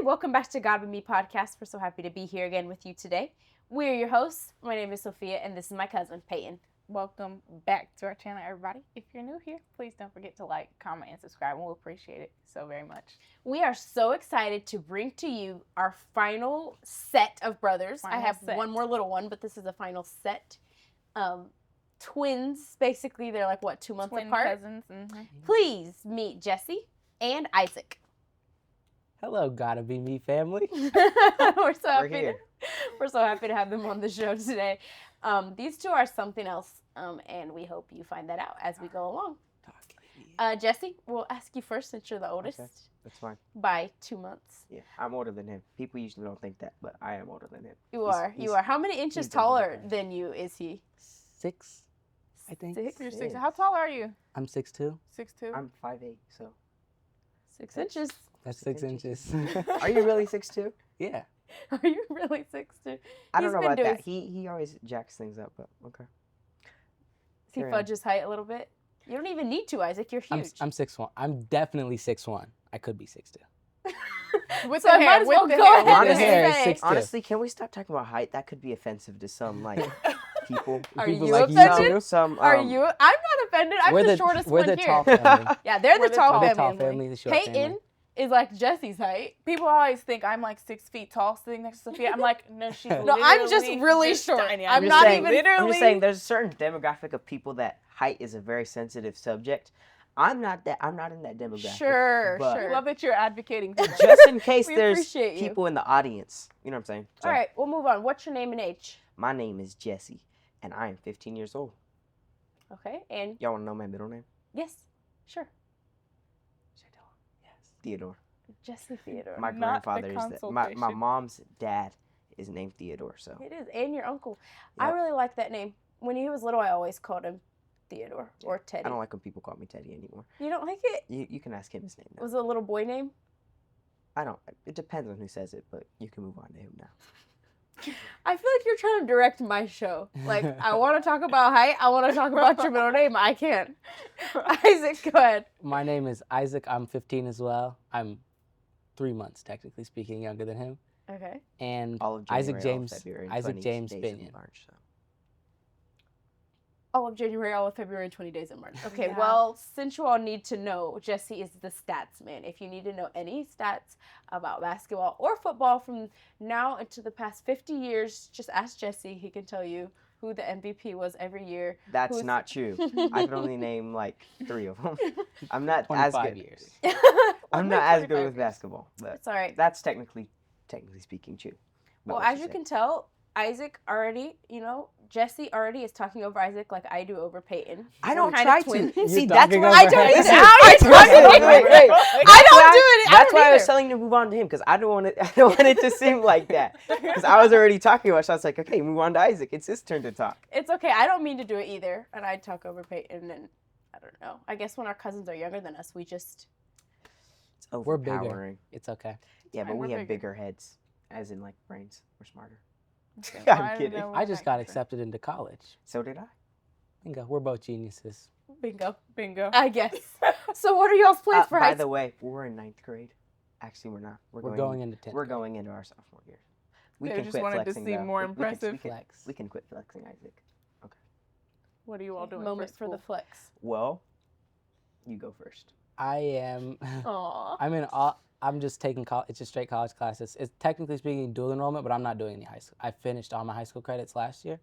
welcome back to God With Me podcast. We're so happy to be here again with you today. We're your hosts. My name is Sophia, and this is my cousin, Peyton. Welcome back to our channel, everybody. If you're new here, please don't forget to like, comment, and subscribe, and we'll appreciate it so very much. We are so excited to bring to you our final set of brothers. I have one more little one, but this is the final set. Twins, basically. They're like, what, 2 months Twin apart? cousins. Mm-hmm. Please meet Jesse and Isaac. Hello, Gotta Be Me family. We're so happy to have them on the show today. These two are something else, and we hope you find that out as we go along. Jesse, we'll ask you first since you're the oldest. Okay, that's fine. By 2 months. Yeah, I'm older than him. People usually don't think that, but I am older than him. You are. How many inches taller than you is he? 6, I think. 6? You're 6. How tall are you? I'm 6'2". 6'2"? I'm 5'8", so. 6 inches. That's 6 inches. Are you really 6'2"? Yeah. Are you really 6'2"? I don't know about that. He always jacks things up, but okay. He fudges height a little bit. You don't even need to, Isaac. You're huge. I'm 6'1". I'm definitely 6'1". I could be 6'2". With So I might as well go ahead and say. Honestly, can we stop talking about height? That could be offensive to some people. Are People you like offended? Some. Are you? I'm not offended. I'm the shortest we're one the here. tall family. Yeah, they're the tall We're family. the tall family, the short Peyton family. is like Jesse's height. People always think I'm like 6 feet tall sitting next to Sophia. I'm like, no, she's No, I'm just really short. Tiny. I'm just not saying, even I'm just saying there's a certain demographic of people that height is a very sensitive subject. I'm not in that demographic. Sure. I love that you're advocating for that. Just in case We there's appreciate you. people in the audience. You know what I'm saying? So, All right, we'll move on. What's your name and age? my name is Jesse, and I am 15 years old. Okay, and Y'all want to know my middle name? yes, sure. Yes. Theodore. Jesse Theodore. My Not the grandfather is that. My consultation. mom's dad is named Theodore, so. It is, and your uncle. I Yep. really like that name. When he was little, I always called him Theodore or Teddy. I don't like when people call me Teddy anymore. You don't like it? You can ask him his name now. Was it a little boy name? I don't. It depends on who says it, but you can move on to him now. I feel like you're trying to direct my show. Like, I want to talk about height. I want to talk about your middle name. I can't. Isaac, go ahead. My name is Isaac. I'm 15 as well. I'm 3 months, technically speaking, younger than him. Okay. And All of Isaac January, all of James. February, and Isaac 20 James days in Binion. March, so. All of January, all of February, 20 days in March. Okay, Yeah. well, since you all need to know, Jesse is the stats man. If you need to know any stats about basketball or football from now into the past 50 years, just ask Jesse. He can tell you who the MVP was every year. That's not true. I can only name like 3 of them. I'm not as 25 good. years. I'm not as good with basketball, but It's all right. that's technically speaking true. But Well, what as you said. can tell, Isaac already, Jesse already is talking over Isaac like I do over Peyton. I don't Kind of try twin. to. You're See, that's talking what over I her don't. head. Listen, How are you talking? wait. I don't do it. That's why I was either. telling you to move on to him because I don't want it. I don't want it to seem like that because I was already talking about. So I was like, okay, move on to Isaac. It's his turn to talk. It's okay. I don't mean to do it either. And I talk over Peyton, and I don't know. I guess when our cousins are younger than us, we just. It's We're bigger. overpowering. It's okay. Yeah, but Fine, we we're have bigger. bigger heads, as in like brains. We're smarter. I I'm didn't kidding. know I just got that. accepted into college. So did I. Bingo. We're both geniuses. Bingo. Bingo. I guess. So what are y'all's plans for By high the way, we're in 9th grade. Actually, we're not. We're going into 10th. We're going into our sophomore year. We They can just quit wanted to flexing, seem though. more We can- impressive. Flex. We can quit flexing, Isaac. What are you all doing? moment for the school? flex? Well, you go first. I am. Aw. I'm just taking it's just straight college classes. It's technically speaking dual enrollment, but I'm not doing any high school. I finished all my high school credits last year,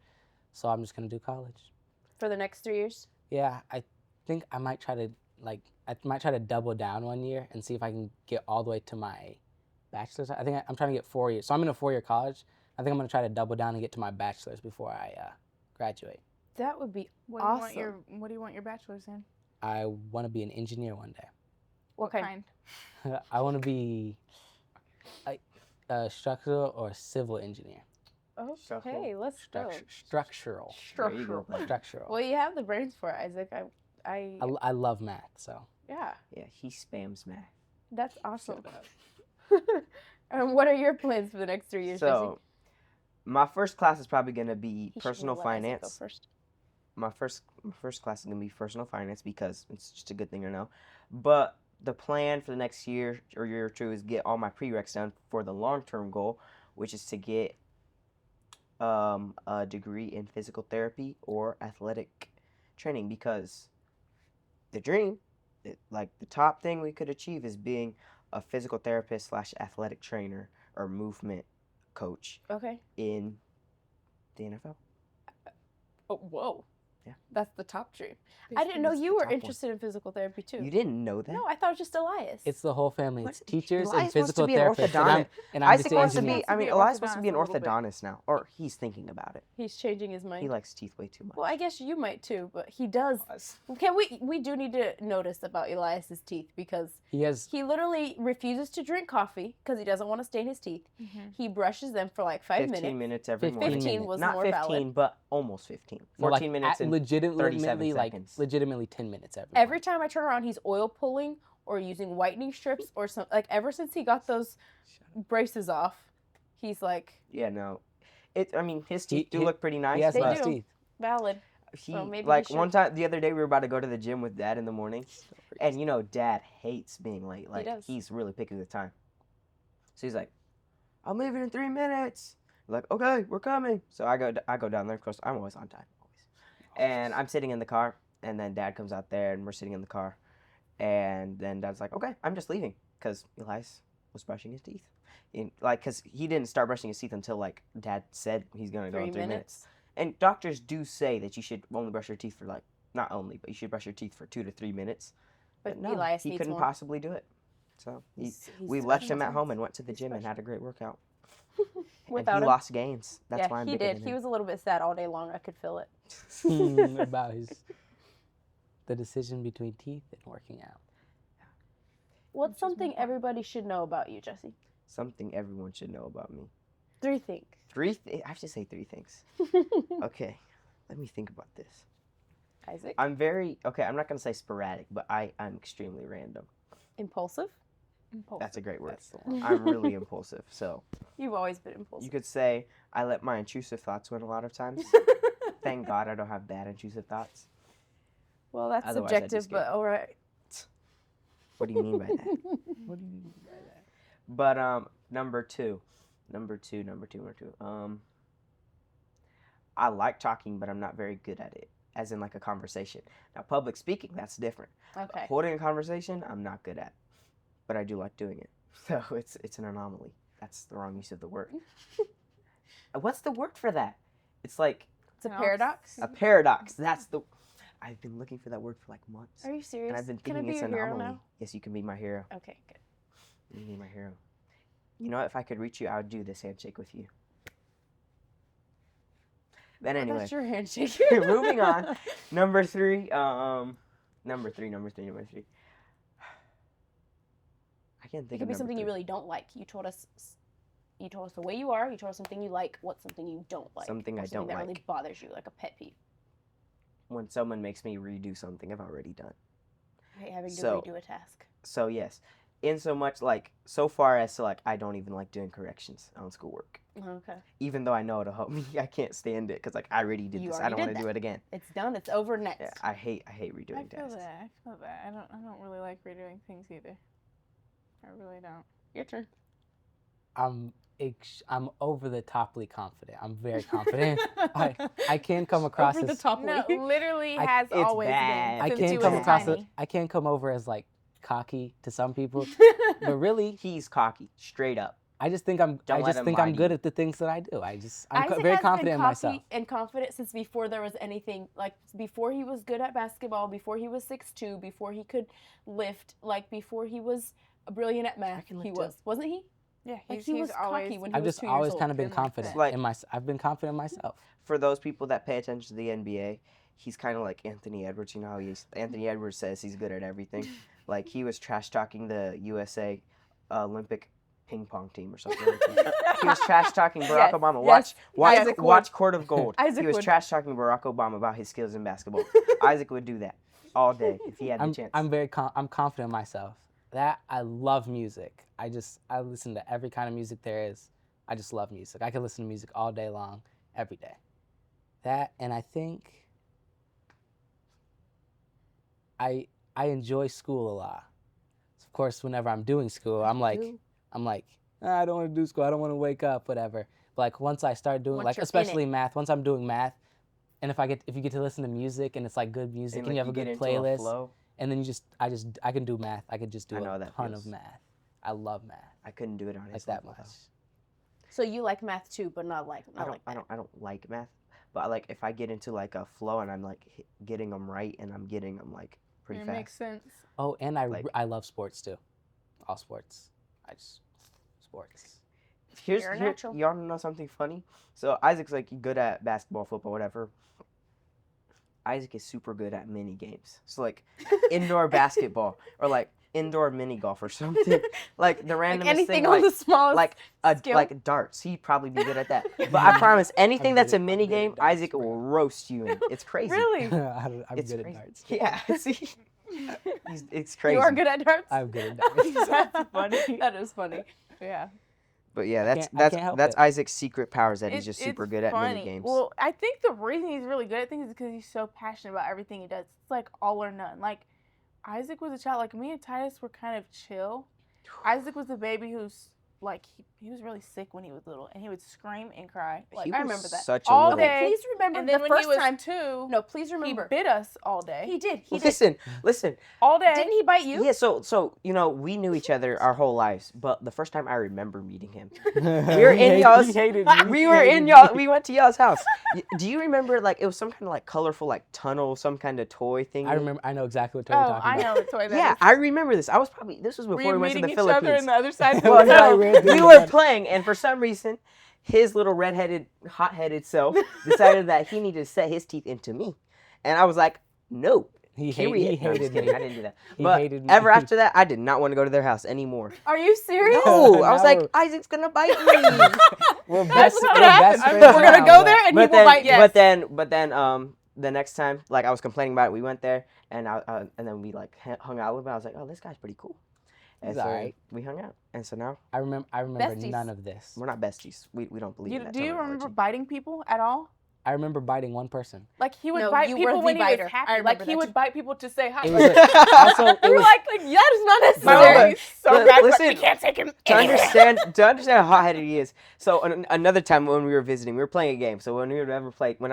so I'm just gonna do college. For the next 3 years? Yeah, I think I might try to double down 1 year and see if I can get all the way to my bachelor's. I think I'm trying to get 4 years. So I'm in a 4-year college. I think I'm gonna try to double down and get to my bachelor's before I graduate. That would be What awesome. do you want your bachelor's in? I want to be an engineer one day. What kind? I want to be a structural or civil engineer. Okay, let's go. Structural. There you go. Structural. Well, you have the brains for it, Isaac. I love math, so. Yeah, Yeah, he spams math. that's awesome. And what are your plans for the next 3 years, Jesse? So, my first class is probably gonna be He should personal let Isaac go finance. first. My first class is gonna be personal finance because it's just a good thing to know. But the plan for the next year or year or two is get all my prereqs done for the long-term goal, which is to get a degree in physical therapy or athletic training, because the dream, like the top thing we could achieve is being a physical therapist / athletic trainer or movement coach Okay. in the NFL. Oh, whoa. Yeah. That's the top dream. I didn't know It's you the were top one. interested in physical therapy too. You didn't know that? No, I thought it was just Elias. It's the whole family. What? It's teachers Elias and wants to physical be an therapists. orthodontist. And I'm just Isaac the wants to engineer. be. I mean, be Elias wants to be an orthodontist a little bit. orthodontist now, or he's thinking about it. He's changing his mind. He likes teeth way too much. Well, I guess you might too, but he does. Okay, we do need to notice about Elias's teeth because He has he literally refuses to drink coffee because he doesn't want to stain his teeth. Mhm. He brushes them for like 5 minutes. 15 minutes every 15 morning. 15 was Not more 15, valid. but almost 15. 14 no, like, minutes and 37 seconds. legitimately 10 minutes Every time I turn around, he's oil pulling or using whitening strips or some. Like ever since he got those braces off, he's like Yeah, no. I mean, his teeth do he- look pretty nice. He has They nice do. teeth. valid. He, So maybe like he should- one time the other day we were about to go to the gym with Dad in the morning, and you know Dad hates being late. Like does. he's really picky with time. So he's like, "I'm leaving in 3 minutes." We're like, "Okay, we're coming." So I go down there. Of course, I'm always on time, always. And I'm sitting in the car, and then Dad comes out there, and we're sitting in the car, and then Dad's like, "Okay, I'm just leaving," because Elias was brushing his teeth, because he didn't start brushing his teeth until like Dad said he's gonna go 3 in 3 minutes. minutes. And doctors do say that you should only brush your teeth for like, not only, but you should brush your teeth for 2 to 3 minutes. But no, Elias he needs couldn't more. possibly do it. So He's we special left him at needs. home and went to the He's gym and special. had a great workout. Without and he him. lost gains. That's Yeah, why I'm he bigger did. than He him. was a little bit sad all day long. I could feel it. About the decision between teeth and working out. What's is something more- everybody should know about you, Jesse? Something everyone should know about me. 3 things. I have to say 3 things. Okay, let me think about this. Isaac, I'm not going to say sporadic, but I'm extremely random. impulsive. Impulsive. That's a great word. That's the one. I'm really impulsive. So You've always been impulsive. you could say I let my intrusive thoughts win a lot of times. Thank God I don't have bad intrusive thoughts. Well, that's Otherwise, I'd be subjective, but scared. all right. What do you mean by that? What do you mean by that? But number two. I like talking, but I'm not very good at it, as in like a conversation. Now, public speaking, that's different. Okay. Holding a conversation, I'm not good at, but I do like doing it. So it's an anomaly. That's the wrong use of the word. What's the word for that? It's like It's a No. paradox. a paradox. That's the. I've been looking for that word for like months, Are you serious? and I've been Can I thinking be it's your an hero anomaly. now? Yes, you can be my hero. Okay, good. You can be my hero. You know, if I could reach you, I would do this handshake with you. But anyway, That's your handshake. moving on. Number three. Number three. I can't It think could of be number something you three. really don't like. You told us the way you are. You told us something you like. What's something you don't like? Something Or I don't that really like. bothers you, like a pet peeve. When someone makes me redo something I've already done. I hate having to So- redo a task. So yes, in so much like so far as to like I don't even like doing corrections on schoolwork. Okay. Even though I know it'll help me, I can't stand it because like I already did You this. I already don't did want to do that. it again. It's done. It's over. Next. Yeah, I hate I redoing feel tasks. that. I don't really like redoing things either. I really don't. Your turn. I'm over the toply confident. I'm very confident. I can come across Over the as top. No, literally I- has it's always bad. been. I since can you come was across tiny. I can come over as like cocky to some people, but really, He's cocky, straight up. I just think I'm Don't let him lie to good you. at the things that I do. I'm Isaac very has confident been in myself. cocky and confident since before there was anything, like before he was good at basketball, before he was 6'2", before he could lift, like before he was brilliant at math. can He lift too. wasn't he? Yeah, Like he's, he was he's always. cocky when he I've was just 2 years always old. kind of been been like confident that. Like- in my. I've been confident in myself. For those people that pay attention to the NBA, he's kind of like Anthony Edwards. You know how Anthony Edwards says he's good at everything. Like he was trash talking the USA Olympic ping pong team or something like that. He was trash talking Barack Yes, Obama. yes. Watch Isaac would. watch Court of Gold. Isaac He was would. trash talking Barack Obama about his skills in basketball. Isaac would do that all day if he had the chance. I'm confident in myself. That I love music. I listen to every kind of music there is. I just love music. I can listen to music all day long, every day. That, and I think I enjoy school a lot. course, whenever I'm doing school, I'm like, "Ah, I don't want to do school. I don't want to wake up, whatever. But like once I start doing, Once like you're in especially math, once I'm doing math, and if you get to listen to music and it's like good music and, like, you have you a get good into a playlist, flow. and then I can do math. I could just do I know how a that ton of feels. math. I love math I couldn't do it on his like that level, much. though. So you like math too, but not like I don't like math, but like if I get into like a flow and I'm like getting them right and I'm getting them like pretty It fast. makes sense. Oh, and Like- I love sports too. All sports. Sports. You're a natural. You want to know something funny? So Isaac's like good at basketball, football, whatever. Isaac is super good at mini games. So like indoor basketball or like indoor mini golf or something. Like the randomest anything thing, on like, the smallest like skill. like darts. He'd probably be good at that. But I promise, anything I'm that's good a at- mini I'm good at game, darts, Isaac bro. will roast you in. It's crazy. Really? I'm It's good crazy. at darts. Yeah, see, it's crazy. You are good at darts. I'm good at darts. That's funny. That is funny. Yeah. But yeah, I can't help that's it. Isaac's secret powers that he's It- just super it's good at mini funny. games. Well, I think the reason he's really good at things is because he's so passionate about everything he does. It's like all or none. Like Isaac was a child. Like me and Titus were kind of chill. Isaac was a baby who's like he was really sick when he was little, and he would scream and cry. Like He I was remember that such a all little- day. Please remember And then the when first he was time. 2, No, please he remember. bit us all day. He did. He did. Listen. All day. Didn't he bite you? Yeah, so you know we knew each other our whole lives, but the first time I remember meeting him, we were in y'all's- we were in y'all. We We went to y'all's house. Do you remember like it was some kind of like colorful like tunnel, some kind of toy thing? I remember. I know exactly what you're Oh, talking I about. know the toy that Yeah, is. I remember this. This was Were before you we went to meeting the each other Philippines. in the other side of the Well, hotel? no, we were playing, and for some reason, his little redheaded, hot-headed self decided that he needed to set his teeth into me, and I was like, "No." He Period. No, I'm just hated kidding. me. I didn't do that. He But hated me. ever after that, I did not want to go to their house anymore. Are you serious? No, I was Now like, we're- Isaac's gonna bite me. We're That's best, what we're happened. best We're friends gonna now, go but- there and he but will then, bite. Yes. but then, the next time, like I was complaining about it, we went there, and and then we like hung out with him. I was like, oh, this guy's pretty cool. And He's so alright. we hung out, and so now I remember Besties. none of this. we're not besties. We don't believe in that Do you remember terminology. biting people at all? I remember biting one person. Like he would No, bite you people were the when he biter. was I happy. remember Like he that would too. bite people to say hi. It was also it We were was like that is not My necessary. mom is so But bad, but listen, we can't take him. to anywhere. understand how hot-headed he is. So another time when we were visiting, we were playing a game. So whenever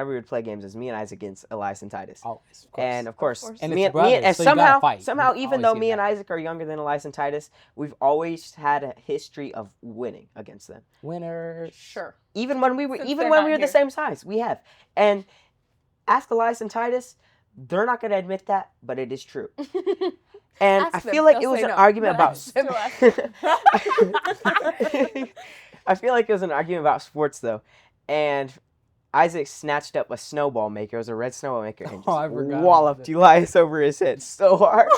we would play games, it's me and Isaac against Elias and Titus. always, of course. And of course, course. And me it's and brothers, so you gotta fight. somehow, You even always though see me and that. Isaac are younger than Elias and Titus, we've always had a history of winning against them. Winners. Sure. Even when we were Since even they're when not we were the here. same size, we have. And ask Elias and Titus, they're not gonna admit that, but it is true. And Ask I them, feel like they'll it was say an no, argument but about. ask them. I feel like it was an argument about sports though, and Isaac snatched up a snowball maker. It was a red snowball maker, and Oh, I just forgot walloped about that. Elias over his head so hard.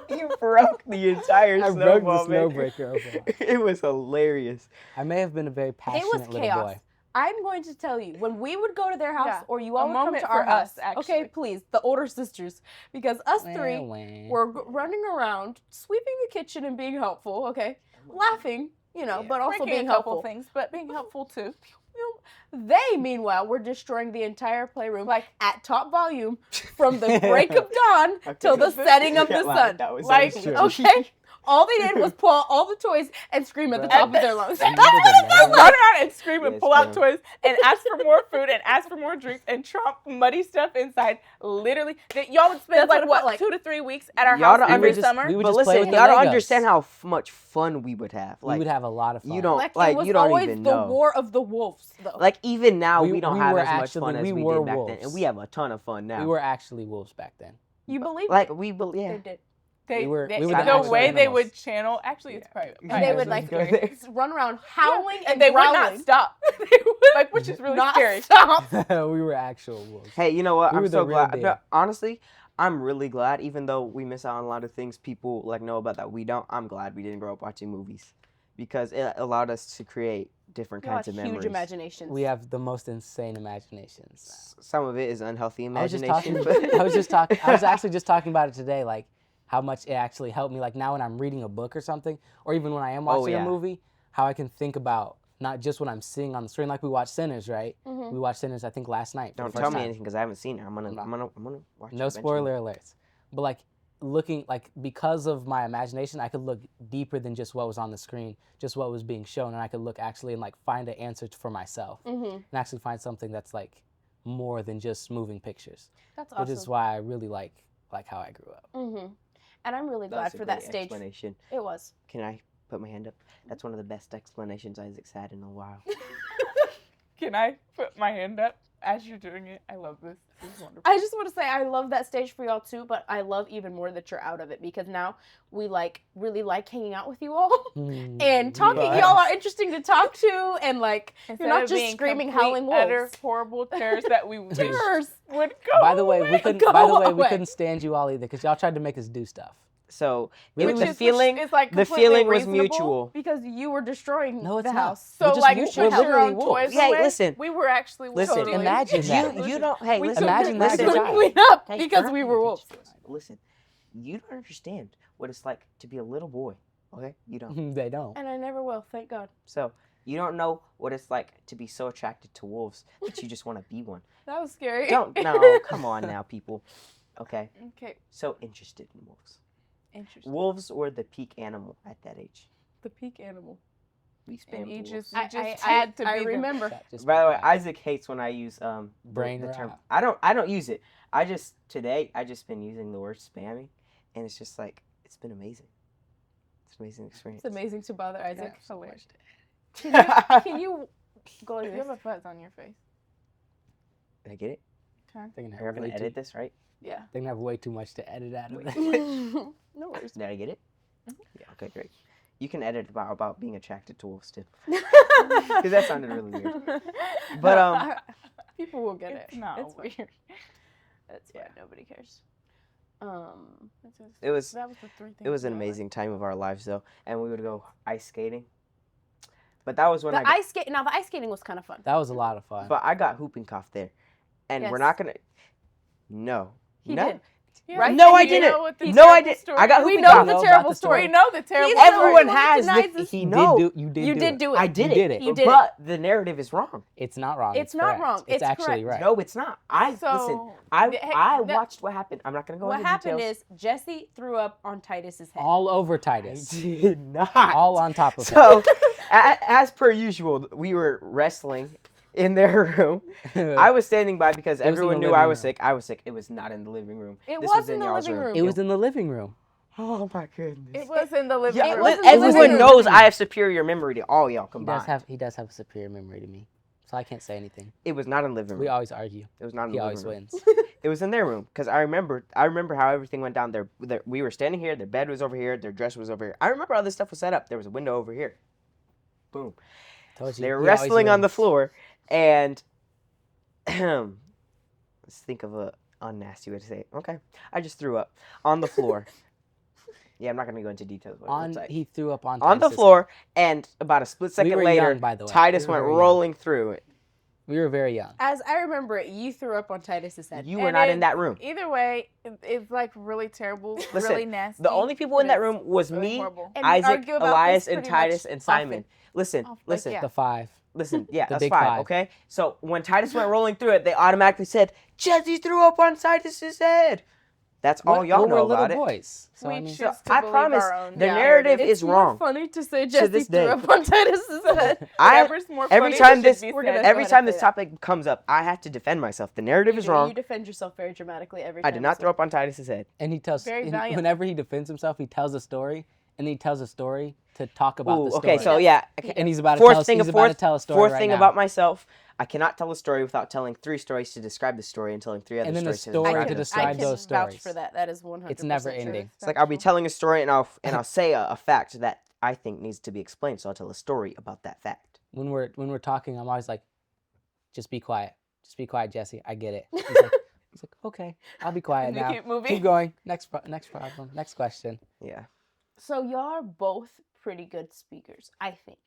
He broke the entire I broke snowball the maker. snowbreaker open. It was hilarious. I may have been a very passionate was little chaos. boy. I'm going to tell you, when we would go to their house Yeah, or you a all would come moment to for our house, us, actually. okay, please, the older sisters, because us three were running around, sweeping the kitchen and being helpful, okay, laughing, but also Breaking being a couple helpful. things, but being helpful too. They, meanwhile, were destroying the entire playroom at top volume from the break of dawn till the setting of the sun. That was Like, true. Okay? All they did was pull out all the toys and scream at the Bro. top of their lungs. That's Run around and scream and Yes, pull out bro. toys and ask for more food and ask for more drinks and trump muddy stuff inside. Literally, y'all would spend That's what it felt like. 2 to 3 weeks at our Y'all house don't every understand- summer. we would But just play listen, with the y'all don't Legos. understand how much fun we would have. We would have a lot of fun. you don't Like, like it was you don't always even the know. war of the wolves, though. Like even now, we We don't have were as much actually- fun as we we were did back then, and wolves. we have a ton of fun now. We were actually wolves back then. You believe like we believe. they Yeah. did. They, We were they, the the actual way they animals. would channel, actually, it's probably. And they would like Go there. run around howling and they would not growling. stop. Like, which is really Not scary. stop. We were actual wolves. Hey, you know what? We I'm were the so real glad. deal. No, honestly, I'm really glad. Even though we miss out on a lot of things people like know about that we don't, I'm glad we didn't grow up watching movies because it allowed us to create different You have kinds of huge memories. imaginations. We have the most insane imaginations. Some of it is unhealthy I was just imagination. talking. but I was actually just talking about it today, like how much it actually helped me. Like now when I'm reading a book or something, or even when I am watching yeah. a movie, how I can think about not just what I'm seeing on the screen. Like we watched Sinners, right? Mhm. We watched Sinners, I think last night. for Don't the tell first me time. anything because I haven't seen it. I'm gonna watch it No eventually. spoiler alerts. But like looking like because of my imagination, I could look deeper than just what was on the screen, just what was being shown, and I could look actually and like find an answer for myself, and actually find something that's like more than just moving pictures. That's awesome. Which is why I really like how I grew up. And I'm really glad That's a for that great stage. explanation. It was. Can I put my hand up? That's one of the best explanations Isaac's had in a while. Can I put my hand up as you're doing it? I love this. This is wonderful. I just want to say I love that stage for y'all too, but I love even more that you're out of it because now we like really like hanging out with you all and talking. Yes. Y'all are interesting to talk to, and like Instead you're not of just being screaming, complete, howling utter, wolves. horrible terrors that we would Terrors. go By the way, away. we couldn't. Go By the way, we away. couldn't stand you all either because y'all tried to make us do stuff. So Really, Which the is- feeling, which is, like, the completely feeling was reasonable. mutual. Because you were destroying No, it's the not. house. So just- like you you should put your literally own wolves. toys Hey, away. listen. We were actually wolves. Listen, Totally. imagine that. You don't. Hey, We listen. Imagine that listen. as a couldn't child. clean up Hey, because you're we not were paying wolves. attention. Listen, you don't understand what it's like to be a little boy. Okay, you don't. They don't. And I never will, thank God. So you don't know what it's like to be so attracted to wolves that you just want to be one. That was scary. Don't. No, come on now, people. Okay, Okay, so interested in wolves. interesting. Wolves were the peak animal at that age. The peak animal. We And spam you wolves. just, I had to I be them. remember. That just By the way, back. Isaac hates when I use Brain the term. rot. I don't use it. I just been using the word spamming, and it's just like it's been amazing. It's an amazing experience. It's amazing to bother Isaac. That's hilarious. Can you go like You this? have a fuzz on your face. Did I get it? Okay. They're gonna You're have gonna way edit too, this, right? Yeah. they're gonna have way too much to edit out of it. No worries. Did I get it? Yeah. Okay, great. You can edit about being attracted to wolves too, Because because that sounded really weird. But people will get it. It's not It's weird. weird. That's fine. Yeah. Nobody cares. it was That was the three things. it was an that I liked. amazing time of our lives though, and we would go ice skating. But that was when The ice skating was kind of fun. That was a lot of fun. But I got whooping cough there, and we're Yes. not gonna. No. He no. did. Yeah, Right? No, I you didn't. know what the No, I terrible didn't. story I got is? We whooping know cough. the about terrible the story. We know the terrible He's story. Everyone the one has who the, denies this. he no. did do. You did. You do did it. do it. I did You it. did it. You did it. But the narrative is wrong. It's not wrong. It's not correct. wrong. It's It's actually correct. right. No, it's not. Listen. I Hey, watched what happened. I'm not gonna go What into happened details. is Jesse threw up on Titus's head. All over I Titus. did not. All on top of So, as per usual, we were wrestling in their room. him. I was standing by because was in everyone the knew I living was room. sick. I was sick. It was not in the living room. It This was in the y'all's living room. It was in the living room. Oh my goodness. It was in the living Yeah, room. was in the living everyone room. knows I have superior memory to all y'all He does combined. have a superior memory to me, so I can't say anything. It was not in the living room. We always argue. It was not in He the always living room. wins. It was in their room because I remember how everything went down. We were standing here. Their bed was over here. Their dresser was over here. I remember how this stuff was set up. There was a window over here. Boom. Told you, They were he always wrestling on the wins. floor, and let's think of a unnasty way to say it. Okay, I just threw up on the floor. Yeah, I'm not gonna go into details. What it On looks like. he threw up on On the Titus's floor, and about a split second were later, young, by the way. Titus We were went very young. rolling through it. head. We were very young. As I remember it, you threw up on Titus's head. You were And not it- in that room. Either way, it's like really terrible, Listen, really nasty. The only people in that It's room was really me, horrible. And we Isaac, argue about Elias, this and pretty much Titus, and Simon. often. Listen, Like, listen, yeah. The five. listen. Yeah, The that's big five, five. okay? So when Titus went rolling through it, they automatically said, Jesse threw up on Titus's head. That's all y'all know we're about little it. boys. So We I mean, choose to I believe promise our own the Yeah. narrative It's is more wrong. funny to say Jesse this threw day. up on Titus's head. Whatever's more every funny time should this- be We're said. gonna- Every go ahead time and this say that. topic comes up, I have to defend myself. The narrative is wrong. You defend yourself very dramatically every I time. did not throw up on Titus's head. and he tells Very valiant. whenever he defends himself, he tells a story, and he tells a story to talk about Ooh, the story. okay, so yeah. and he's about to Fourth tell. thing, He's about to tell a story fourth right thing now. about myself, I cannot tell a story without telling 3 stories to describe the story and telling 3 other And then a stories to story describe to the describe I story. can those vouch stories. for that. That is 100%. It's never true. ending. It's like I'll be telling a story and I'll say a fact that I think needs to be explained. So I'll tell a story about that fact. When we're talking, I'm always like, just be quiet. Just be quiet, Jesse. I get it. He's like, okay, I'll be quiet And you now. keep moving. Keep going. Next problem. Next question. Yeah. So y'all are both pretty good speakers, I think,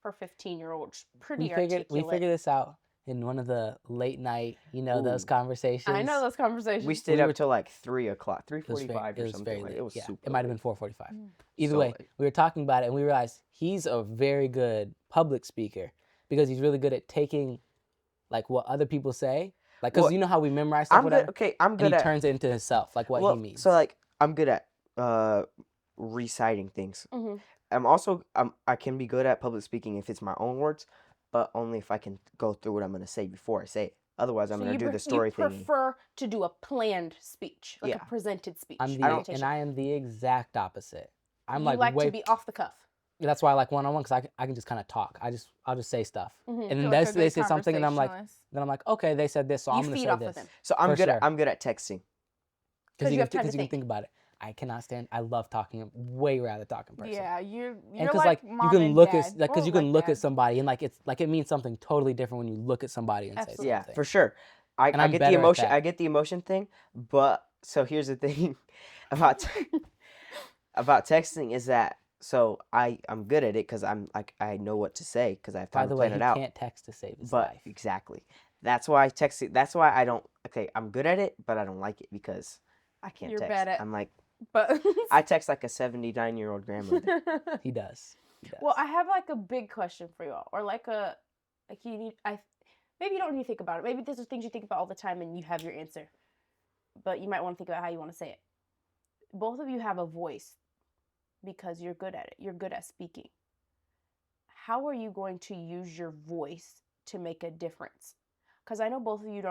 for 15-year-olds. Pretty We articulate. figured this out in one of the late night, those Ooh. conversations. I know those conversations. We stayed We up were- till like 3 o'clock, It was 3:45 or something. very Like, late. it was Yeah, super. it might have late. been 4:45. Either So way, late. we were talking about it and we realized he's a very good public speaker because he's really good at taking like what other people say. Like, because Well, you know how we memorize stuff, I'm whatever, good. Okay, I'm and good he at. turns it into himself, like what well, he means. So like I'm good at reciting things. Mhm. I can be good at public speaking if it's my own words, but only if I can go through what I'm gonna say before I say it. Otherwise, I'm So gonna do the you story thingy. prefer to do a planned speech, like a Yeah. presented speech, I'm I don't- and presentation. I am the exact opposite. I'm You like like way. to be off the cuff. That's why I like one-on-one because I can just kind of talk. I'll just say stuff, Mhm. and then Feel like a they good say something, and I'm like, conversationalist. then I'm like, okay, they said this, so You I'm gonna feed say off this. of them. So I'm For good. sure. I'm good at texting. 'Cause you have time to Because you can think. think about it. I cannot stand. I love talking. Way rather talk in person. Yeah, you're And like, like mom you can and look dad. at like because Well, you can like look dad. at somebody and like it's like it means something totally different when you look at somebody and Absolutely. say Yeah, something. for sure. I And I'm get the better at emotion. that. I get the emotion thing, but so here's the thing about about texting is that I'm good at it because I'm like I know what to say because I have By time the to way, plan he it out. can't text to save his But life. exactly, that's why texting. That's why I don't. Okay, I'm good at it, but I don't like it because I can't You're text. bad at- I'm like But I text like a 79-year-old grandmother. He does. He does. well, I have like a big question for you all, or like you need maybe you don't need to think about it. Maybe these are things you think about all the time and you have your answer, but you might want to think about how you want to say it. Both of you have a voice because you're good at it. You're good at speaking. How are you going to use your voice to make a difference? Because I know both of you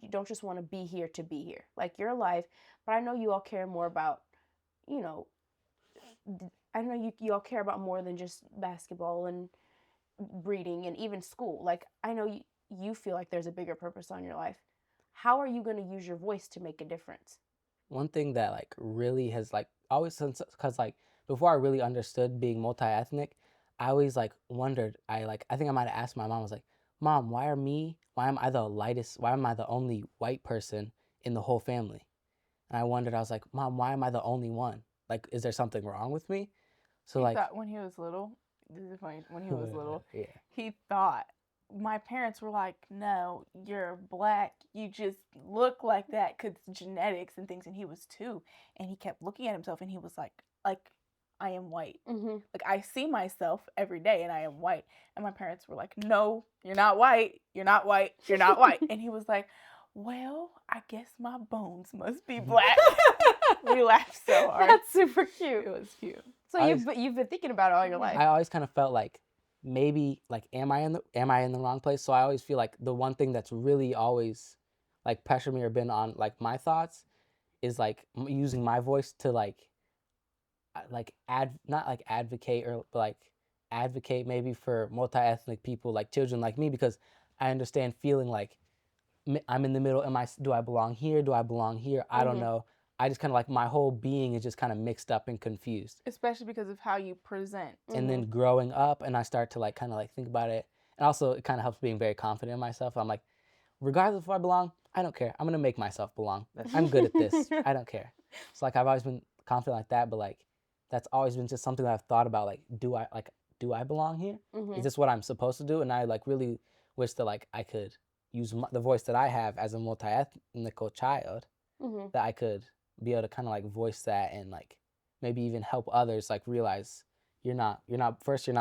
you don't just want to be here to be here. Like you're alive, but I know you all care more about, you know, I know you all care about more than just basketball and reading and even school. Like I know you feel like there's a bigger purpose on your life. How are you going to use your voice to make a difference? One thing that like really has like always since because like before I really understood being multi-ethnic, I always like wondered. I think I might have asked my mom. I was like, Mom, why am I the lightest? Why am I the only white person in the whole family? And I wondered. I was like, Mom, why am I the only one? Like, is there something wrong with me? So He like, thought when he was little, this is funny, when he was little, yeah, he thought, my parents were like, no, you're black. You just look like that because genetics and things. And he was 2. And he kept looking at himself and he was like, I am white. Mm-hmm. Like, I see myself every day and I am white. And my parents were like, no, you're not white. You're not white. You're not white. And he was like, well, I guess my bones must be black. We laughed so hard. That's super cute. It was cute. So you've been thinking about it all your life. I always kind of felt like maybe like am I in the wrong place? So I always feel like the one thing that's really always like pressured me or been on like my thoughts is like using my voice to not like advocate or like advocate maybe for multi-ethnic people like children like me because I understand feeling like I'm in the middle. Do I belong here? Do I belong here? I don't know. I just kind of like my whole being is just kind of mixed up and confused. Especially because of how you present. And then growing up and I start to like kind of like think about it. And also it kind of helps being very confident in myself. I'm like, regardless if I belong, I don't care. I'm going to make myself belong. I'm good at this. I don't care. So like I've always been confident like that, but like that's always been just something that I've thought about like do I belong here? Is this what I'm supposed to do? And I like really wish that like I could use the voice that I have as a multi-ethnic child that I could be able to kind of like voice that and like maybe even help others like realize you're not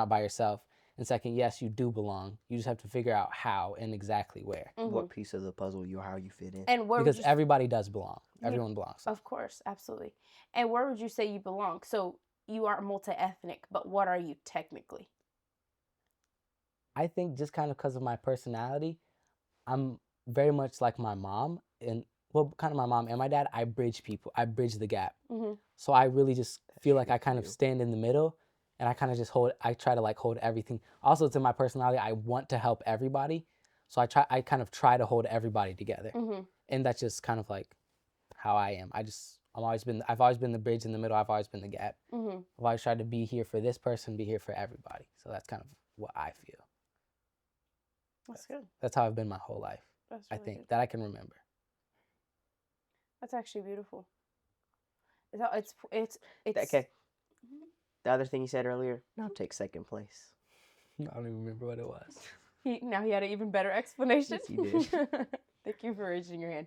by yourself, and second, yes, you do belong. You just have to figure out how and exactly where. What piece of the puzzle how you fit in. And where Because everybody does belong. You- Everyone belongs. Of course, absolutely. And where would you say you belong? So you are multi-ethnic, but what are you technically? I think just kind of because of my personality, I'm very much like my mom and well, kind of my mom and my dad. I bridge people. I bridge the gap. So I really just feel like I kind of stand in the middle, and I kind of just I try to like hold everything. Also, it's in my personality. I want to help everybody, so I kind of try to hold everybody together, and that's just kind of like how I am. I've always been the bridge in the middle. I've always been the gap. I've always tried to be here for this person, be here for everybody. So that's kind of what I feel. That's good. That's how I've been my whole life. That's I really think good. that I can remember. That's actually beautiful. It's Okay. The other thing you said earlier, now take second place. I don't even remember what it was. Now he had an even better explanation. Yes, he did. Thank you for raising your hand.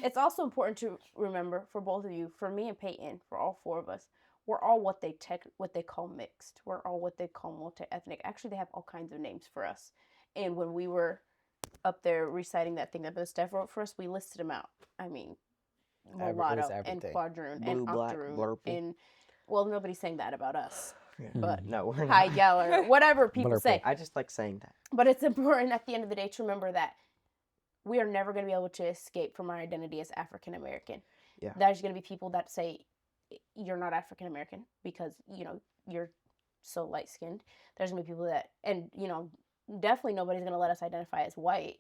It's also important to remember for both of you, for me and Peyton, for all 4 of us, we're all what they call mixed. We're all what they call multi-ethnic. Actually, they have all kinds of names for us. And when we were up there reciting that thing that Steph wrote for us, we listed them out. I mean, mulatto and everything. quadroon Blue, and black, octoroon blurple. and well, nobody's saying that about us, but No, we're high not. geller, whatever people Blurple. say. I just like saying that. But it's important at the end of the day to remember that we are never going to be able to escape from our identity as African American. Yeah. There's going to be people that say you're not African American because, you're so light skinned. There's going to be people that, and, definitely nobody's going to let us identify as white.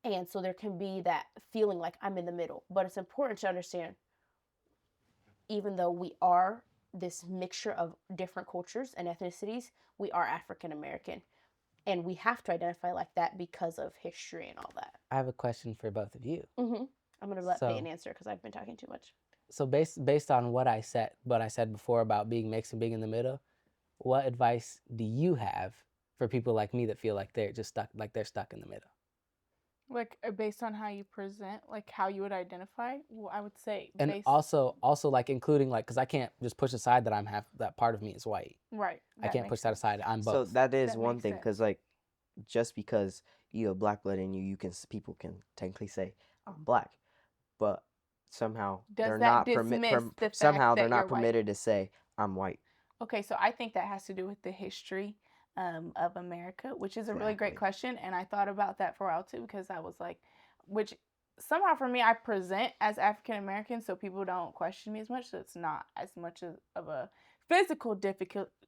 And so there can be that feeling like I'm in the middle. But it's important to understand, even though we are this mixture of different cultures and ethnicities, we are African American. And we have to identify like that because of history and all that. I have a question for both of you. Mm-hmm. I'm going to let So- Peyton answer because I've been talking too much. So based on what I said before about being mixed and being in the middle, what advice do you have for people like me that feel like they're just stuck in the middle? Like based on how you present, like how you would identify. Well, I would say, And also like including like, because I can't just push aside that that part of me is white. right. I can't push that aside. I'm both. So that is That one makes thing, sense. because like, just because you have black blood in you, people can technically say I'm black, but somehow Does they're that not dismiss the fact somehow that they're not you're white? permitted to say I'm white. Okay, so I think that has to do with the history of America, which is a really great Exactly. question. And I thought about that for a while too, because I was like, which somehow for me, I present as African American, so people don't question me as much. So it's not as much of a physical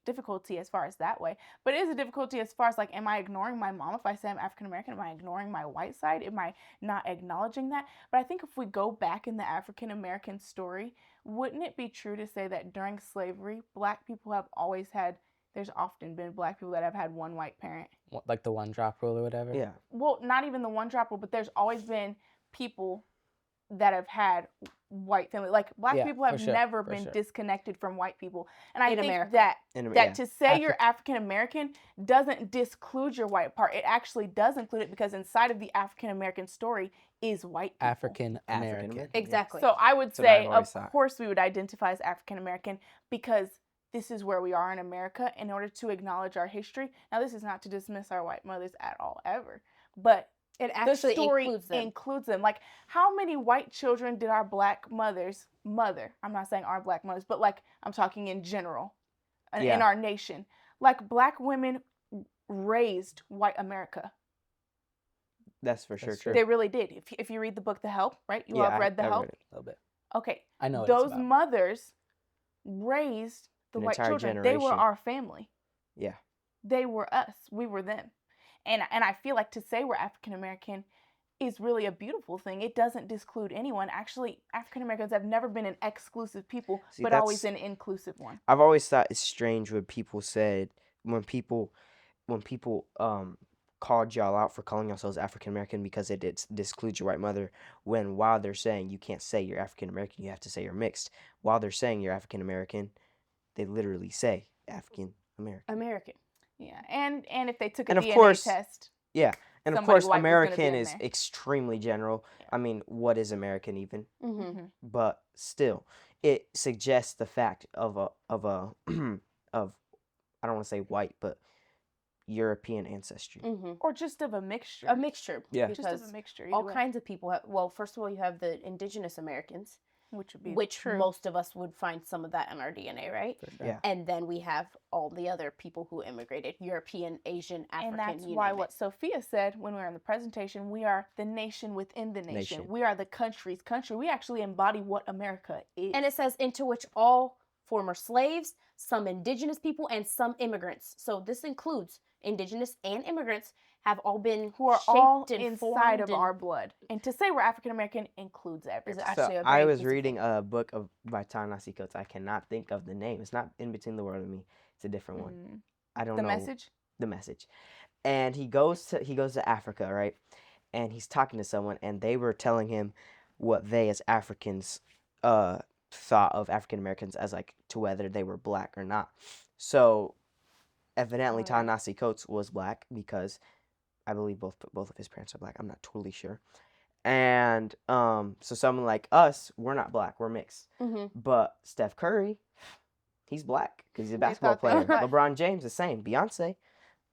difficulty as far as that way. But it is a difficulty as far as like, am I ignoring my mom if I say I'm African American? Am I ignoring my white side? Am I not acknowledging that? But I think if we go back in the African American story, wouldn't it be true to say that during slavery, black people have always had, there's often been black people that have had one white parent? Like the one drop rule or whatever. Yeah. Well, not even the one drop rule, but there's always been people that have had white family. Like black Yeah, people have for sure, never for been sure. disconnected from white people. And I In think America. that Yeah. to say you're African American doesn't disclude your white part. It actually does include it, because inside of the African American story is white people. African American. African-American. Exactly. So I would That's what I've say, of always thought. course, we would identify as African American, because this is where we are in America in order to acknowledge our history. Now, this is not to dismiss our white mothers at all, ever. But It the actually story includes them. Like, how many white children did our black mothers mother? I'm not saying our black mothers, but like, I'm talking in general in Yeah. our nation. Like, black women raised white America. That's for sure That's true. true. They really did. If you read the book The Help, right? You all Yeah, have read The I Help? read it. A little bit. Okay. I know what Those it's about. mothers raised the An white entire children. They were generation. our family. Yeah. They were us. We were them. And I feel like to say we're African American is really a beautiful thing. It doesn't disclude anyone. Actually, African Americans have never been an exclusive people, See, but always that's- an inclusive one. I've always thought it's strange when people called y'all out for calling yourselves African American because it discludes your white mother, when while they're saying you can't say you're African American, you have to say you're mixed. While they're saying you're African American, they literally say African American. American. Yeah. And if they took a And of DNA course- test, And of somebody course, white was gonna be American in is there. extremely general. Yeah. I mean, what is American even? Mm-hmm. But still, it suggests the fact of of I don't want to say white, but European ancestry. Mm-hmm. or just of a mixture. A mixture. Yeah. Just Because of a mixture. all either way, kinds of people have, well, first of all, you have the indigenous Americans, which would be which true. most of us would find some of that in our DNA, right? For sure. Yeah. And then we have all the other people who immigrated, European, Asian, African, And that's you why name what it. Sophia said when we were in the presentation, we are the nation within the nation. We are the country's country. We actually embody what America is. And it says into which all former slaves, some indigenous people, and some immigrants. So this includes indigenous and immigrants have all been who are shaped all and inside formed of and- our blood. And to say we're African American includes everything. actually So a I very was inclusive reading thing. a book by Ta-Nehisi Coates. I cannot think of the name. It's not In Between the World and Me. It's a different one. Mm. I don't The know message? the message. And he goes to Africa, right? And he's talking to someone, and they were telling him what they as Africans thought of African Americans as, like, to whether they were black or not. So evidently Oh, yeah. Ta-Nehisi Coates was black, because I believe both of his parents are black. I'm not totally sure. And so someone like us, we're not black, we're mixed. Mhm. But Steph Curry, he's black because he's a They basketball thought they were player. black. LeBron James, the same. Beyonce,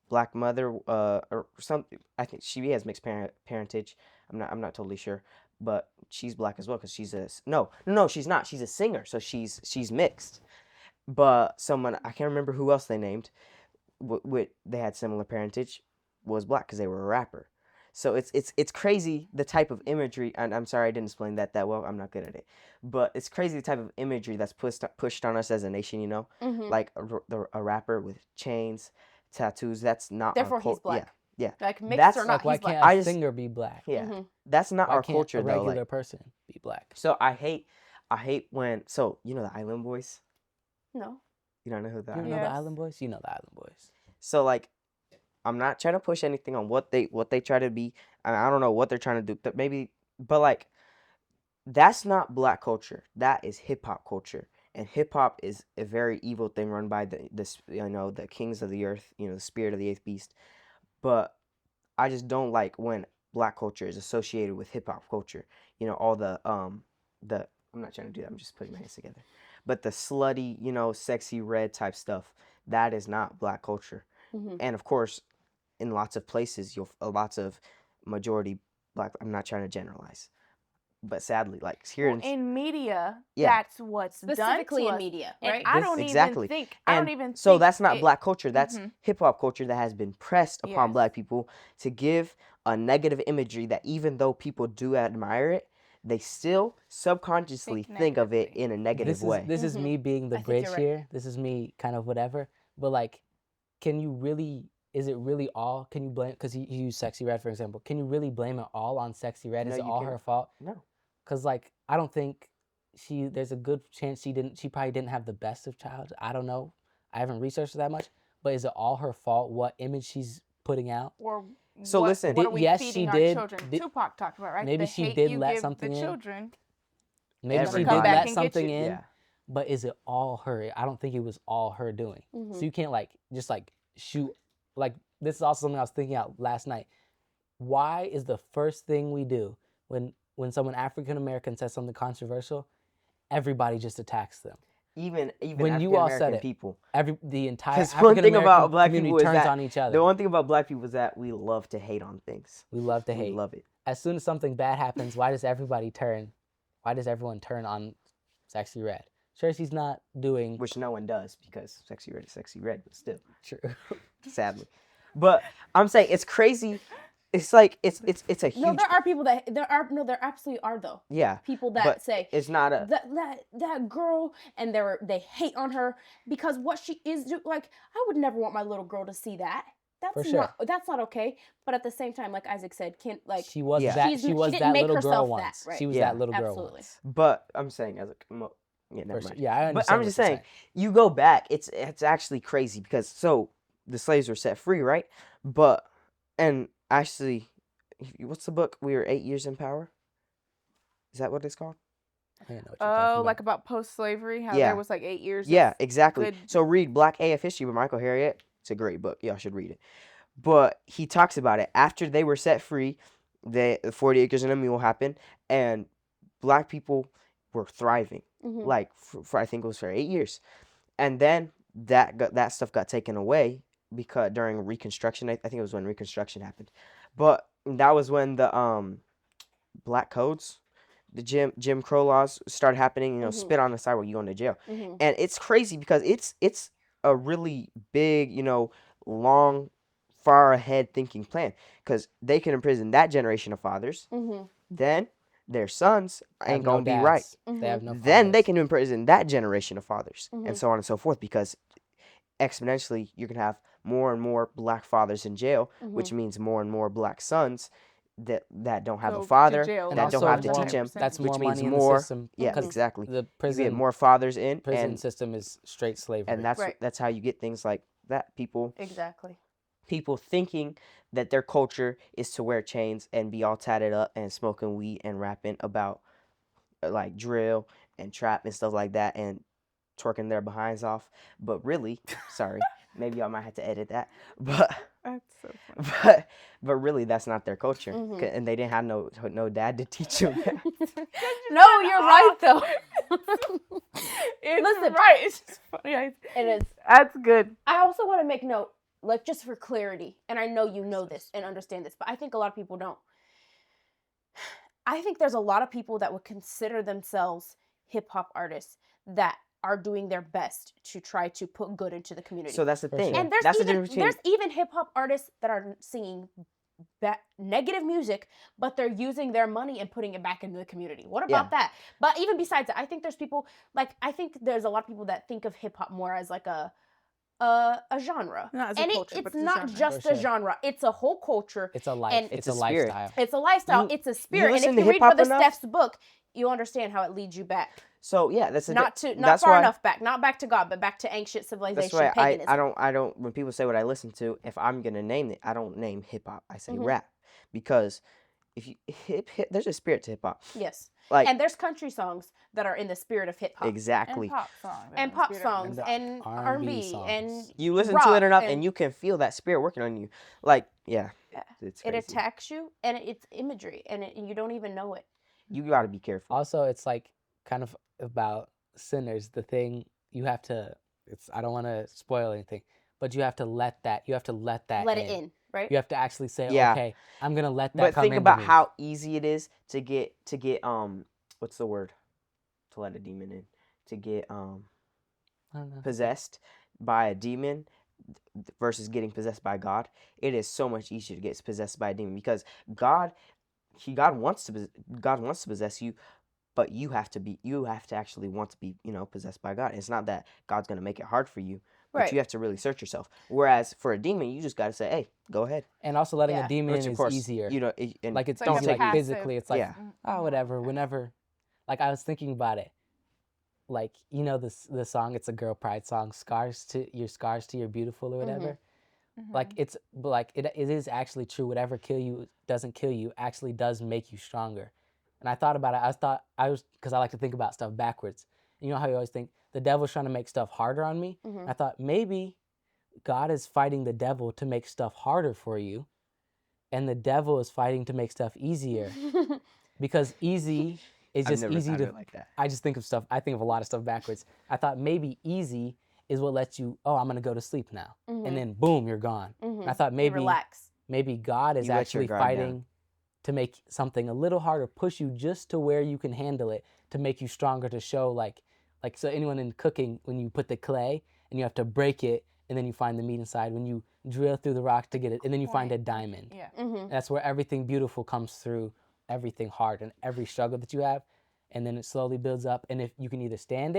black mother, or something. I think she has mixed parentage. I'm not totally sure. but she's black as well because she's a she's not. She's a singer, so she's mixed. But someone I can't remember who else they named. They had similar parentage, was black because they were a rapper. So it's crazy the type of imagery, and I'm sorry I didn't explain that well. I'm not good at it, but it's crazy the type of imagery that's pushed on us as a nation. Like a rapper with chains, tattoos. That's not Therefore, our he's black. Yeah, Like mixed That's or Like, not, why he's black. can't I a just- singer be black? yeah. Mhm. That's not Why our can't culture a though. regular Like, person be black? so I hate when the Island Boys. No. You don't know who the You don't Island know the Yes. Island Boys? You know the Island Boys. So like, I'm not trying to push anything on what they try to be. I don't know what they're trying to do. Maybe, but like, that's not black culture. That is hip hop culture, and hip hop is a very evil thing run by the kings of the earth. The spirit of the eighth beast. But I just don't like when black culture is associated with hip hop culture. All the I'm not trying to do that. I'm just putting my hands together. But the slutty, sexy red type stuff, that is not black culture. Mhm. And of course, in lots of places, lots of majority black. I'm not trying to generalize, but sadly, like here Well, in media, Yeah. that's what's Specifically done to in us. media, And right? I don't Exactly. even think. I And don't even. so think that's not it- black culture. That's Mhm. hip hop culture that has been pressed upon Yes. black people to give a negative imagery that even though people do admire it, they still subconsciously Think think of it negatively. in a negative way. This is Mhm. me being the I think bridge you're right. here. This is me kind of whatever. But like, can you really? Is it really all? Can you blame? Because you use Sexy Red for example. Can you really blame it all on Sexy Red? No, Is it you all cannot. her fault? No. Because like, I don't think there's a good chance she probably didn't have the best of childhood. I don't know. I haven't researched that much. But is it all her fault? What image she's putting out? Or So what, listen. what are we Yes, she feeding our did- children? did- Tupac talked about, right? maybe The she hate did you let give something the in. children. Maybe she Everybody. did Come back let and get something you. in. Yeah. But is it all her? I don't think it was all her doing. Mhm. So you can't like just like shoot. Like this is also something I was thinking out last night. Why is the first thing we do when someone African American says something controversial, everybody just attacks them? Even When African you all said American it, people. The entire 'Cause one African thing about American black community people is turns that on each other. The one thing about black people is that we love to hate on things. We love to We hate. love it. As soon as something bad happens, why does everybody turn? Why does everyone turn on Sexy Red? Sure, she's not doing Which no one does because sexy red is sexy red, but still, true. sadly. But I'm saying it's crazy. It's like it's a huge No, there are people that there absolutely are though. yeah. People that But say it's not a that girl, and they hate on her because what she is like. I would never want my little girl to see that. For That's not okay. But at the same time, like Isaac said, can't like She was Yeah. that. she's- She she was didn't that make little girl herself that, once. right. She was Yeah. that little girl Absolutely. once. but I'm saying yeah, never For mind. sure. Yeah, I understand. But I'm what just you're saying, you go back, it's actually crazy because so the slaves were set free, right? But and actually, what's the book? We were 8 years in power. Is that what it's called? I think I know what you're talking Oh, about. like about post-slavery, how Yeah. there was like 8 years. Yeah, of exactly. good- So read Black AF History by Michael Harriot. It's a great book. Y'all should read it. But he talks about it after they were set free. The 40 acres and a mule happened, and black people were thriving. Mhm. Like for I think it was for 8 years, and then that stuff got taken away because during Reconstruction. I think it was when Reconstruction happened, but that was when the black codes, the Jim Crow laws started happening. Mhm. Spit on the sidewalk, you going to jail, Mhm. and it's crazy because it's a really big, long, far ahead thinking plan because they can imprison that generation of fathers. Mhm. Then their sons They have ain't no gonna be right. dads. They have no Then they fathers. can imprison that generation of fathers, Mhm. and so on and so forth. Because exponentially, you can have more and more black fathers in jail, which means more and more black sons that don't have Go a to father, jail, And that also don't have to more- teach them. That's which more means money in more. the system. Yeah, because exactly. The You prison get more fathers in, prison system is straight slavery. and that's Right. that's how you get things like that. People Exactly. thinking that their culture is to wear chains and be all tatted up and smoking weed and rapping about like drill and trap and stuff like that and twerking their behinds off. But really, sorry, maybe y'all might have to edit that. But That's so funny. but really, that's not their culture, Mhm. and they didn't have no dad to teach them that. No, you're right though. It's Listen. right. It's just funny. It is. That's good. I also want to make note, like just for clarity, and I know you know this and understand this, but I think a lot of people don't. I think there's a lot of people that would consider themselves hip hop artists that are doing their best to try to put good into the community. So that's the For thing. sure. and there's That's the even difference between there's even hip hop artists that are singing negative music, but they're using their money and putting it back into the community. What about that? But even besides that, I think there's people I think there's a lot of people that think of hip hop more as like a genre. Not as a And culture, it's but as a not genre. just For a sure. genre. It's a whole culture. It's a life. And It's it's a a spirit. lifestyle. It's a lifestyle. You- it's a spirit. And listen if to you read hip-hop Brother enough? Steph's book, you understand how it leads you back. So yeah, that's the Not that's far why, enough back. Not back to God, but back to ancient civilization, That's why paganism. I don't when people say what I listen to, if I'm gonna name it, I don't name hip hop. I say Mhm. rap, because if you hip there's a spirit to hip hop. Yes. Like And there's country songs that are in the spirit of hip hop. exactly. And pop songs. And pop songs And and R&B R&B songs. and You listen rock to it enough, and and you can feel that spirit working on you. Like yeah, Yeah. it's it crazy. attacks you and it's imagery and you don't even know it. You gotta be careful. Also, it's like kind of about sinners. The thing you have to. I don't want to spoil anything, but you have to let that. You have to let that. Let it in, right? You have to actually say, Yeah. okay, I'm gonna let that But come think into about me. how easy it is to get what's the word? To let a demon in. To get I don't know. possessed by a demon versus getting possessed by God. It is so much easier to get possessed by a demon, because God wants to possess you, but you have to actually want to be, possessed by God. It's not that God's going to make it hard for you, but Right. you have to really search yourself. Whereas for a demon, you just got to say, "Hey, go ahead." And also letting Yeah. a demon Which in of is course, easier. and Like it's It's like easy, a like passive- physically. It's like, Yeah. oh, whatever. Whenever, like I was thinking about it. Like the song, it's a girl pride song. Scars to your beautiful or whatever. Like it's like it is actually true. Whatever doesn't kill you actually does make you stronger. And I thought about it. Because I like to think about stuff backwards. You know how you always think the devil's trying to make stuff harder on me. Mhm. I thought maybe God is fighting the devil to make stuff harder for you, and the devil is fighting to make stuff easier, because easy is I've just never easy thought to. of it like that. I just think of stuff. I think of a lot of stuff backwards. I thought maybe easy is what lets you. Oh, I'm gonna go to sleep now, and then boom, you're gone. And I thought You maybe relax. God is You let your actually guard down. fighting to make something a little harder, push you just to where you can handle it, to make you stronger, to show like so anyone in cooking, when you put the clay and you have to break it and then you find the meat inside, when you drill through the rock to get it and then you find a diamond. Yeah. That's where everything beautiful comes through, everything hard and every struggle that you have, and then it slowly builds up. And if you can either stand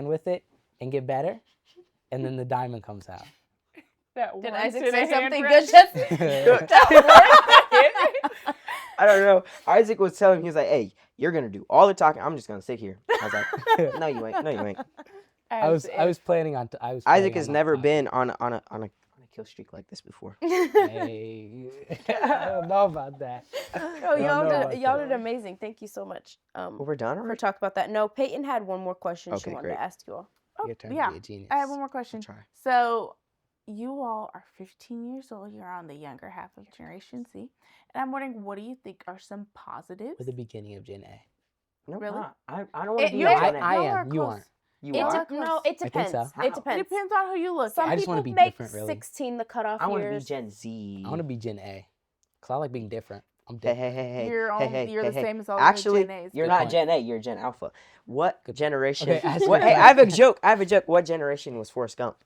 with it and get better, and then the diamond comes out. That Did one Isaac to the say hand something wrench. good, Jesse? I don't know. Isaac was telling me, he was like, "Hey, you're gonna do all the talking. I'm just gonna sit here." I was like, "No, you ain't. No, you ain't." I was planning on. Isaac has never been on a kill streak like this before. Hey, I don't know about that. Oh, y'all know about y'all that. did amazing. Thank you so much. Well, we're done For already. talking about that. No, Peyton had one more question she Okay, wanted great. to ask you all. Your turn yeah. to be a genius. I have one more question. Try. So, you all are 15 years old. You're on the younger half of Generation Z. And I'm wondering, what do you think are some positives? We're the beginning of Gen A. No, Really? not. I don't want to be you a are- Gen A. I Y'all am. are You close. aren't. You It are. de- no, it I think depends. so. It How? It depends. depends on who you look Some at. I just wanna people be make different, really. 16 the cutoff I want to be years. Gen Z. I want to be Gen A, cause I like being different. I'm Hey, different. hey. You're the same as all Actually, the Gen A's. you're Good not point. Gen A. You're Gen Alpha. What Good point. generation? Okay, ask What, your hey, I have a question. joke. What generation was Forrest Gump?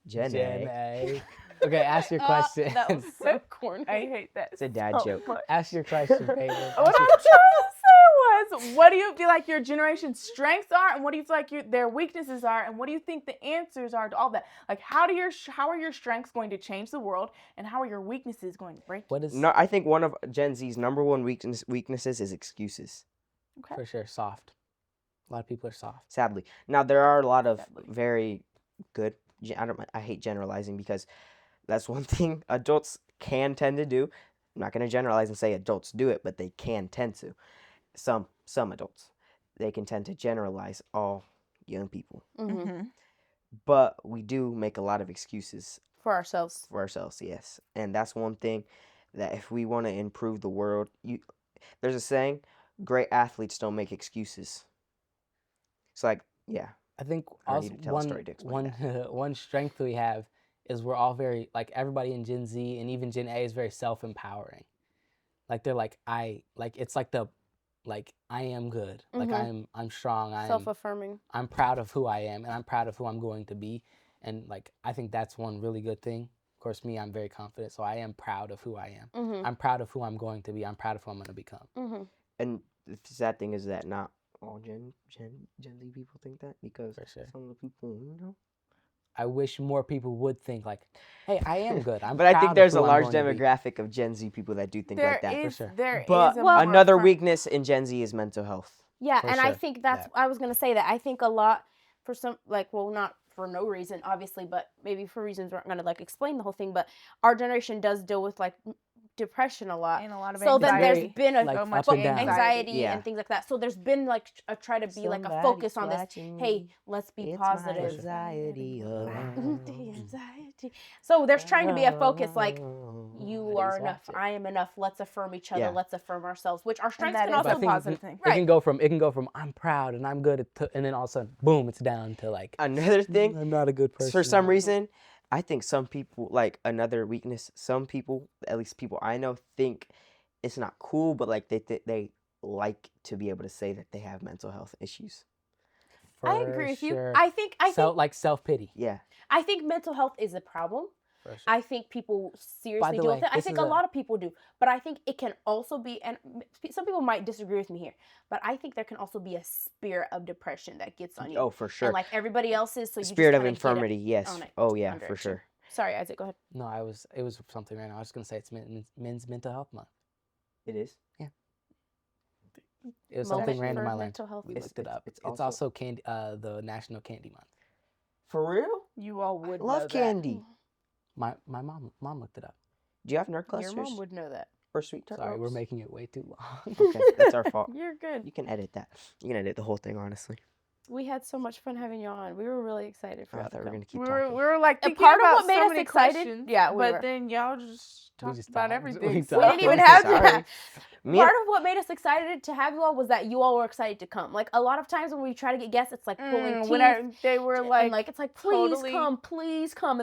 Gen Gen A. A. Okay, ask your question. That was so corny. I hate that. It's a dad so joke. much. Ask your question, Peyton. What I'm trying to say was, what do you feel like your generation's strengths are, and what do you feel like their weaknesses are, and what do you think the answers are to all that? Like, how are your strengths going to change the world, and how are your weaknesses going to break it? What is No, I think one of Gen Z's number one weaknesses is excuses. Okay. for sure soft? A lot of people are soft. Sadly, now there are a lot of Sadly. very good. I hate generalizing, because that's one thing adults can tend to do. I'm not going to generalize and say adults do it, but they can tend to. Some adults, they can tend to generalize all young people. Mhm. But we do make a lot of excuses For ourselves. for ourselves, yes. And that's one thing that if we want to improve the world, there's a saying, great athletes don't make excuses. It's like, yeah. I think I don't also need to tell a story to explain one strength we have is we're all very, like, everybody in Gen Z and even Gen A is very self-empowering. like they're like it's like the I am good. Like I'm strong. Self-affirming. I'm proud of who I am, and I'm proud of who I'm going to be. And like I think that's one really good thing. Of course, me, I'm very confident, so I am proud of who I am. I'm proud of who I'm going to be. I'm proud of who I'm going to become. And the sad thing is that not all Gen Z people think that, because For sure. some of the people, I wish more people would think like, hey, I am good. I'm but I proud think of there's who a I'm large going to be. demographic of Gen Z people that do think like that. Is, for sure. There But is a more another front- weakness in Gen Z is mental health. Yeah, For and I sure. think that's, Yeah. I was going to say that. I think a lot for some, like, well, not for no reason, obviously, but maybe for reasons we're not going to, like, explain the whole thing, but our generation does deal with, like, depression a lot. and a lot of So then anxiety. there's been a like, so much up and down. anxiety Yeah. and things like that. So there's been, like, a try to be, like, a focus on this. Hey, let's be positive. Anxiety. The anxiety. So there's trying to be a focus, like, you are enough. I am enough. Let's affirm each other. Yeah. Let's affirm ourselves, which our And strengths that can is also a I think positive thing. it can go from I'm proud and I'm good and then all of a sudden boom, it's down to like Another thing, I'm not a good person. for some now." reason, I think some people, like another weakness, some people, at least people I know, think it's not cool, but like they like to be able to say that they have mental health issues. I For agree with you. sure. I think like self-pity. Yeah. I think mental health is a problem. For sure. I think people seriously the deal way, with it. I this think is a a- lot of people do, but I think it can also be, and some people might disagree with me here, but I think there can also be a spirit of depression that gets on you. Oh, for sure. And like everybody else's, so you Spirit just of kinda get it infirmity, yes. on it Oh yeah, under for it, too. sure. Sorry, Isaac, go ahead. No, it was something right now. I was gonna say it's men's mental health month. It is. It was Moment something random for I learned. mental health. We It's- looked it up. it's It's also- also candy the National Candy Month. For real? You all would know Love that. candy. My mom looked it up. Do you have nerd Your clusters mom would know that. or sweet tart Sorry, we're Rolls? making it way too long. Okay, that's our fault. You're good. You can edit that. You can edit the whole thing, honestly. We had so much fun having you on. We were really excited for I you thought to we were come. gonna keep We talking. were like And thinking part of about what made so us many excited- questions, yeah, we but were. then y'all just talked just about talked. everything. We so- We didn't even I'm have sorry. that. Me Part of what made us excited to have you all was that you all were excited to come. Like a lot of times when we try to get guests, it's like pulling teeth. when they were And like, it's like please totally- come,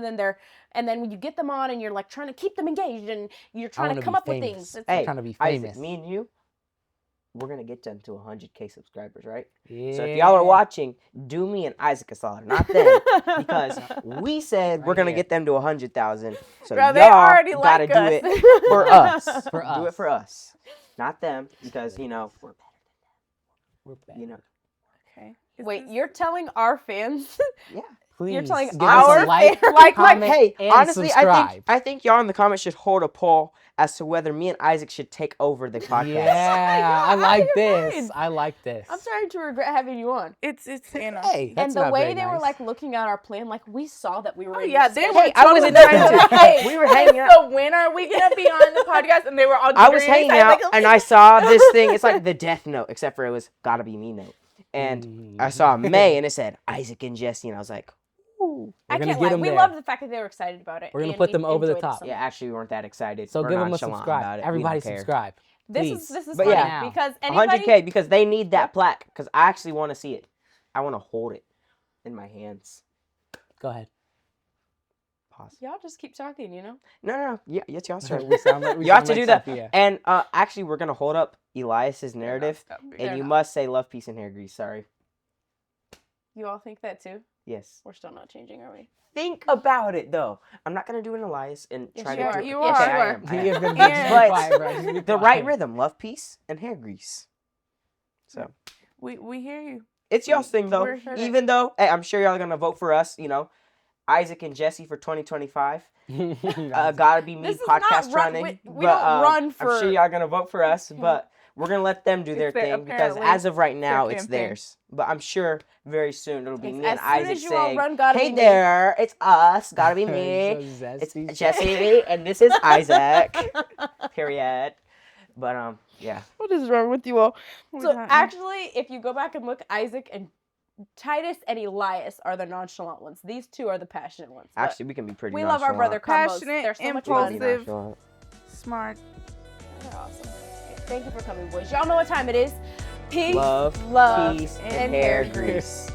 and then when you get them on and you're like trying to keep them engaged and you're trying to wanna come be up with famous. things. It's Hey, I'm trying to be Isaac, famous. me and you, we're gonna get them to 100K subscribers, right? Yeah. So if y'all are watching, do me and Isaac a solid, not them, because we said we're Right gonna here. get them to 100,000. So Bro, y'all they already gotta like do us. it for us. For Do it us. for us, not them, because you know we're better. We're back. You know, okay. Is Wait, this- you're telling our fans? yeah. Please You're telling give us our a like, fans- Like, comment, hey, and honestly, subscribe. I think y'all in the comments should hold a poll as to whether me and Isaac should take over the podcast. Yeah, I like you're this. right. I like this. I'm starting to regret having you on. It's you know. Hey, that's And the not way very they were nice. like looking at our plan, like we saw that we were. Oh in yeah, this they space. were. Hey, I was totally attentive. like, hey, We were hanging out. So when are we gonna be on the podcast? And they were all. I was getting hanging excited, out like, and I saw this thing. It's like the Death Note, except for it was gotta be me note. And I saw May and it said Isaac and Jesse, and I was like, ooh. I gonna can't get lie. them We there. love the fact that they were excited about it. We're gonna and put we them over the enjoyed it top. so Yeah, much. actually, we weren't that excited. So We're give them a nonchalant subscribe. about it. We Everybody don't care. subscribe. This Please. is But funny yeah. because anybody 100K because they need that plaque. Because I actually want to see it. I want to hold it in my hands. Go ahead. Pause. y'all just keep talking, you know. No. Yeah, it's y'all, sir. We sound like, we You have sound to like do that. Sophia. And actually, we're gonna hold up Elias's narrative, and you must say love, peace, and hair grease. Sorry. You all think that too? Yes. We're still not changing, are we? Think about it though. I'm not gonna do an Elias and Yes, try you to are. do. You Okay, are. I You are. am, I He am. has been Yeah. just be quiet, bro. Just be The right quiet. rhythm, love, peace, and hair grease. So We hear you. it's y'all's thing though. We're here. Even though hey, I'm sure y'all are gonna vote for us. You know, Isaac and Jesse for 2025. Gotta be me This is not podcast run- running. we don't run for- I'm sure y'all gonna vote for us, but we're gonna let them do their It's their- thing because apparently, as of right now, their it's campaign. theirs. But I'm sure very soon it'll be Yes, me and as soon Isaac as you all saying, run, gotta "Hey be me." there, it's us. Gotta be me. So It's zesty. Jesse, and this is Isaac." Period. But yeah. What is wrong with you all? So actually, if you go back and look, Isaac and Titus and Elias are the nonchalant ones. These two are the passionate ones. But Actually, we can be pretty. we love our brother nonchalant. combos. Passionate, They're so much We can fun. be impulsive. nonchalant. Smart. They're awesome. Thank you for coming, boys. Y'all know what time it is. Peace, Love, love, peace, and and hair hair grease. grease.